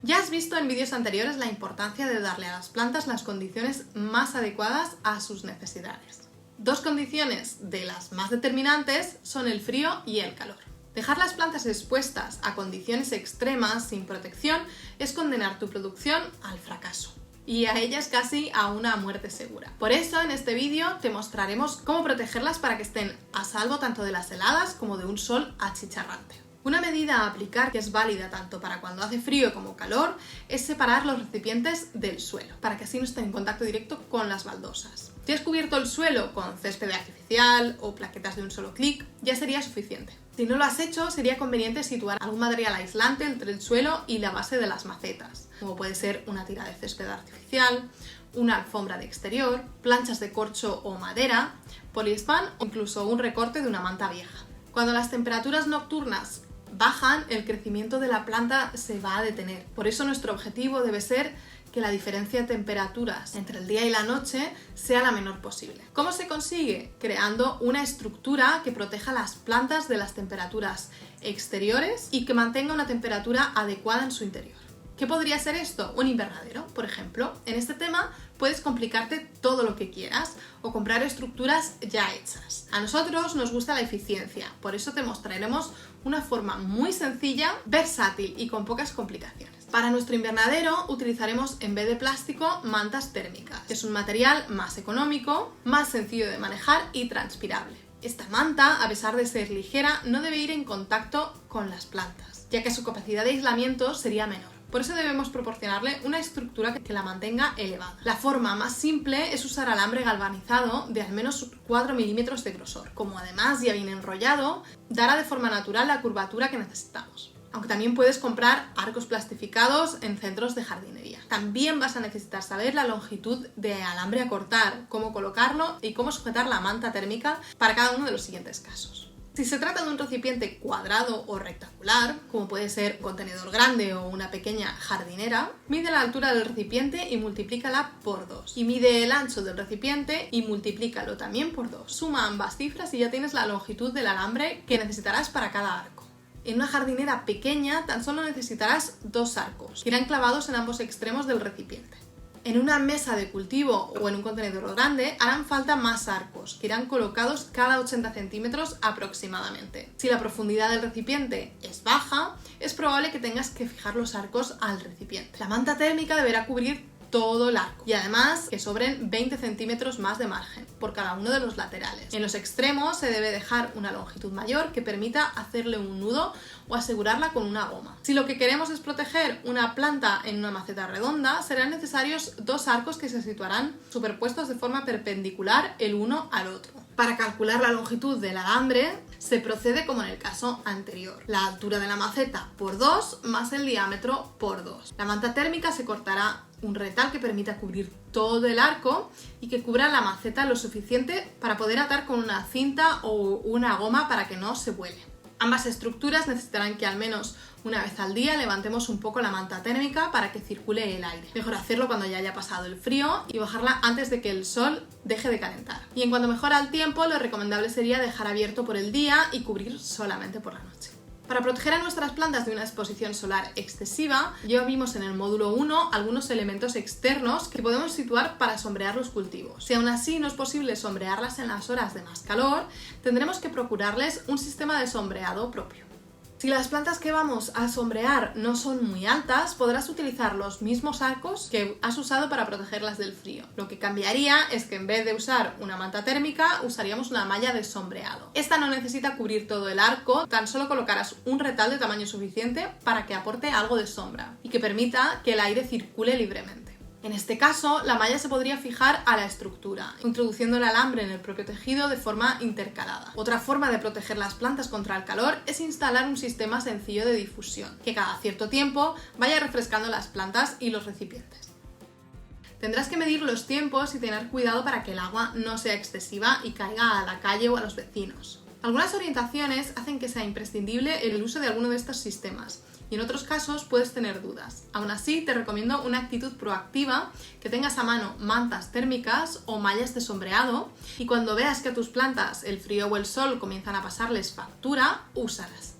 Ya has visto en vídeos anteriores la importancia de darle a las plantas las condiciones más adecuadas a sus necesidades. Dos condiciones de las más determinantes son el frío y el calor. Dejar las plantas expuestas a condiciones extremas sin protección es condenar tu producción al fracaso y a ellas casi a una muerte segura. Por eso en este vídeo te mostraremos cómo protegerlas para que estén a salvo tanto de las heladas como de un sol achicharrante. Una medida a aplicar que es válida tanto para cuando hace frío como calor es separar los recipientes del suelo, para que así no estén en contacto directo con las baldosas. Si has cubierto el suelo con césped artificial o plaquetas de un solo clic, ya sería suficiente. Si no lo has hecho, sería conveniente situar algún material aislante entre el suelo y la base de las macetas, como puede ser una tira de césped artificial, una alfombra de exterior, planchas de corcho o madera, poliespan o incluso un recorte de una manta vieja. Cuando las temperaturas nocturnas bajan, el crecimiento de la planta se va a detener. Por eso nuestro objetivo debe ser que la diferencia de temperaturas entre el día y la noche sea la menor posible. ¿Cómo se consigue? Creando una estructura que proteja las plantas de las temperaturas exteriores y que mantenga una temperatura adecuada en su interior. ¿Qué podría ser esto? Un invernadero, por ejemplo. En este tema puedes complicarte todo lo que quieras o comprar estructuras ya hechas. A nosotros nos gusta la eficiencia, por eso te mostraremos una forma muy sencilla, versátil y con pocas complicaciones. Para nuestro invernadero utilizaremos en vez de plástico mantas térmicas, que es un material más económico, más sencillo de manejar y transpirable. Esta manta, a pesar de ser ligera, no debe ir en contacto con las plantas, ya que su capacidad de aislamiento sería menor. Por eso debemos proporcionarle una estructura que la mantenga elevada. La forma más simple es usar alambre galvanizado de al menos 4 milímetros de grosor. Como además ya viene enrollado, dará de forma natural la curvatura que necesitamos. Aunque también puedes comprar arcos plastificados en centros de jardinería. También vas a necesitar saber la longitud de alambre a cortar, cómo colocarlo y cómo sujetar la manta térmica para cada uno de los siguientes casos. Si se trata de un recipiente cuadrado o rectangular, como puede ser un contenedor grande o una pequeña jardinera, mide la altura del recipiente y multiplícala por 2. Y mide el ancho del recipiente y multiplícalo también por 2. Suma ambas cifras y ya tienes la longitud del alambre que necesitarás para cada arco. En una jardinera pequeña tan solo necesitarás 2 arcos, que irán clavados en ambos extremos del recipiente. En una mesa de cultivo o en un contenedor grande harán falta más arcos, que irán colocados cada 80 centímetros aproximadamente. Si la profundidad del recipiente es baja, es probable que tengas que fijar los arcos al recipiente. La manta térmica deberá cubrir todo el arco y además que sobren 20 centímetros más de margen por cada uno de los laterales. En los extremos se debe dejar una longitud mayor que permita hacerle un nudo o asegurarla con una goma. Si lo que queremos es proteger una planta en una maceta redonda, serán necesarios 2 arcos que se situarán superpuestos de forma perpendicular el uno al otro. Para calcular la longitud del alambre se procede como en el caso anterior. La altura de la maceta por 2 más el diámetro por 2. La manta térmica se cortará un retal que permita cubrir todo el arco y que cubra la maceta lo suficiente para poder atar con una cinta o una goma para que no se vuele. Ambas estructuras necesitarán que al menos una vez al día levantemos un poco la manta térmica para que circule el aire. Mejor hacerlo cuando ya haya pasado el frío y bajarla antes de que el sol deje de calentar. Y en cuanto mejora el tiempo, lo recomendable sería dejar abierto por el día y cubrir solamente por la noche. Para proteger a nuestras plantas de una exposición solar excesiva, ya vimos en el módulo 1 algunos elementos externos que podemos situar para sombrear los cultivos. Si aún así no es posible sombrearlas en las horas de más calor, tendremos que procurarles un sistema de sombreado propio. Si las plantas que vamos a sombrear no son muy altas, podrás utilizar los mismos arcos que has usado para protegerlas del frío. Lo que cambiaría es que en vez de usar una manta térmica, usaríamos una malla de sombreado. Esta no necesita cubrir todo el arco, tan solo colocarás un retal de tamaño suficiente para que aporte algo de sombra y que permita que el aire circule libremente. En este caso, la malla se podría fijar a la estructura, introduciendo el alambre en el propio tejido de forma intercalada. Otra forma de proteger las plantas contra el calor es instalar un sistema sencillo de difusión, que cada cierto tiempo vaya refrescando las plantas y los recipientes. Tendrás que medir los tiempos y tener cuidado para que el agua no sea excesiva y caiga a la calle o a los vecinos. Algunas orientaciones hacen que sea imprescindible el uso de alguno de estos sistemas, y en otros casos puedes tener dudas. Aún así, te recomiendo una actitud proactiva, que tengas a mano mantas térmicas o mallas de sombreado y cuando veas que a tus plantas el frío o el sol comienzan a pasarles factura, úsalas.